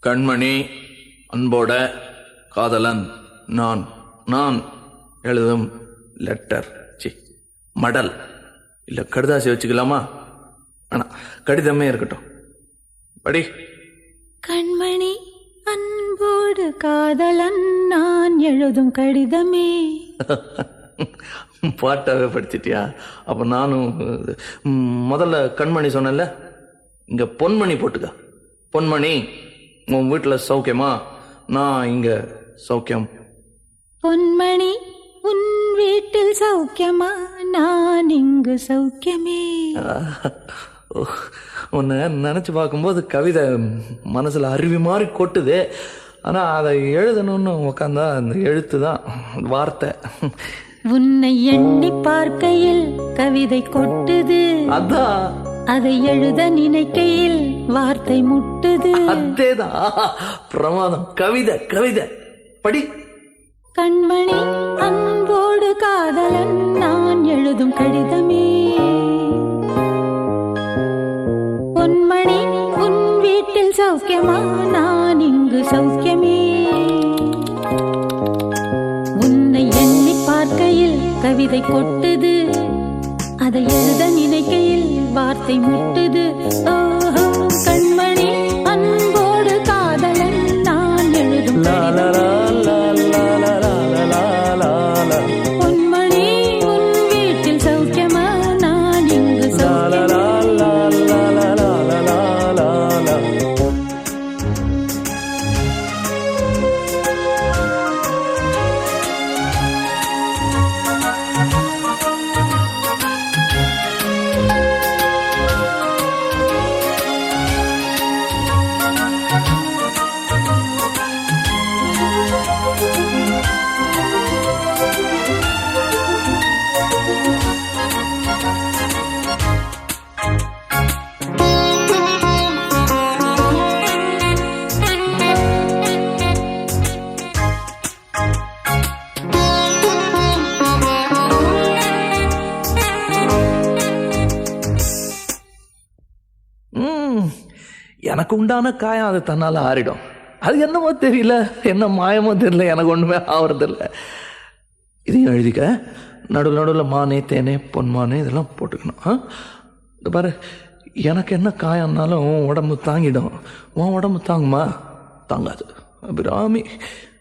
கண்மணி அன்போட காதலன் நான் நான் எழுதும் லெட்டர் மடல் இல்ல கடுதாசி வச்சுக்கலாமா? ஆனா கடிதமே இருக்கட்டும். படி. கண்மணி அன்போடு காதலன் நான் எழுதும் கடிதமே. பாட்டாவே படிச்சிட்டியா? அப்ப நானும் முதல்ல கண்மணி சொன்னேன்ல, இங்க பொன்மணி போட்டுக்க. பொன்மணி, உன் வீட்டுல சௌக்கியமா? நான் இங்க சௌக்கியம். பொன்மணி, உன் வீட்டில் சௌக்கியமா? நான் இங்கு சௌக்கியமே. உன்னை நினைச்சு பார்க்கும்போது கவிதை மனசுல அருவி மாதிரி கொட்டுது. ஆனா அதை எழுதணும்னு உக்காந்தா அந்த எழுத்து தான் வார்த்தை. உன்னை எண்ணி பார்க்கையில் கவிதை கொட்டுது, அதான் அதை எழுத நினைக்கையில் வார்த்தை முட்டுது. அதேதான் பிரமாதம். கவிதை கவிதை படி. கண்மணி அன்போடு காதலன் நான் எழுதும் கடிதமே. பொன்மணி, உன் வீட்டில் சௌக்கியமா? நான் இங்கு சௌக்கியமே. உன்னை எண்ணி பார்க்கையில் கவிதை கொட்டுது, அதை எழுத நினைக்கையில் வார்த்தை முட்டுது. ஓஹோ, கண்மணி அன்போடு காதலன் நான் எழுதும் கடிதமே. பொன்மணி, உன் வீட்டில் சௌக்கியமா? நான் இங்கு சௌக்கியமே. எனக்கு உண்டான காயம் அது தன்னால ஆறிடும். அது என்னமோ தெரியல, என்ன மாயமோ தெரியல, எனக்கு ஒண்ணுமே ஆவறதில்ல. இதையும் எழுதிக்க. நடுவில் நடுவில் மானே தேனே பொன்மானே இதெல்லாம் போட்டுக்கணும். இந்த பாரு, எனக்கு என்ன காயம்னாலும் உன் உடம்பு தாங்கிடும். உன் உடம்பு தாங்குமா? தாங்காது. அபிராமி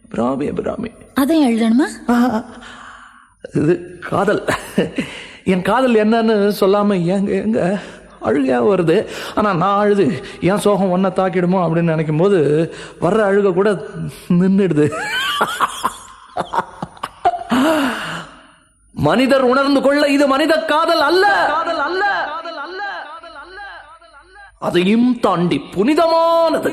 அபிராமி அபிராமி. அதையும் எழுதணுமா? இது காதல். என் காதல் என்னன்னு சொல்லாம எங்க எங்க அழுகையா வருது. ஆனா நான் அழுது என் சோகம் ஒன்ன தாக்கிடுமோ அப்படின்னு நினைக்கும் போது வர்ற அழுக கூட நின்றுடுது. மனிதர் உணர்ந்து கொள்ள இது மனித காதல் அல்ல, காதல் அல்ல, அதையும் தாண்டி புனிதமானது.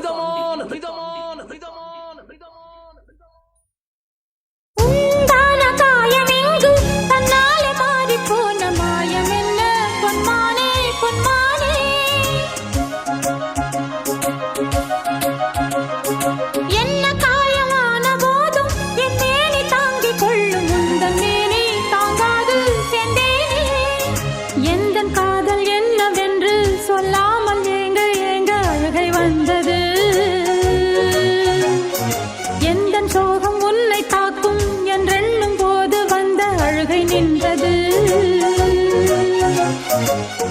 சோகம் உன்னை தாக்கும் என்றெண்ணும் போது வந்த அழுகை நின்றது.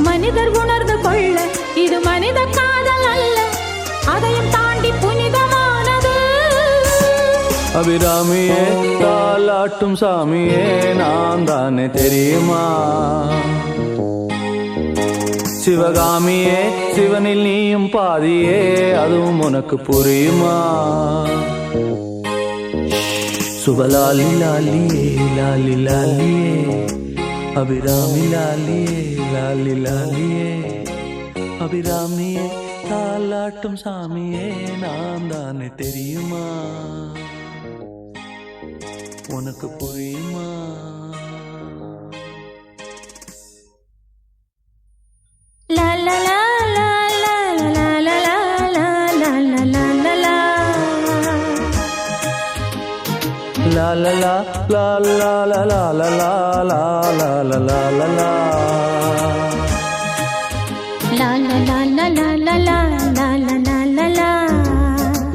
மனிதர் உணர்ந்து கொள்ள இது மனித காதல் அல்ல, அதையும் தாண்டி புனிதமானது. அபிராமியே, தாலாட்டும் சாமியே, நான் தானே தெரியுமா? சிவகாமியே, சிவனில் நீயும் பாதியே, அதுவும் உனக்கு புரியுமா? சுபலாலி லாலியே லாலி லாலியே, அபிராமி லாலியே லாலி லாலியே, அபிராமியே, தாலாட்டும் சாமியே, நான் தானே தெரியுமா? உனக்கு புரியுமா? லா லா லா லா லா லா லா லா லா லா லா லா லா. La la la la la la la la la la la la la la la. La la la la la la la la la la la la.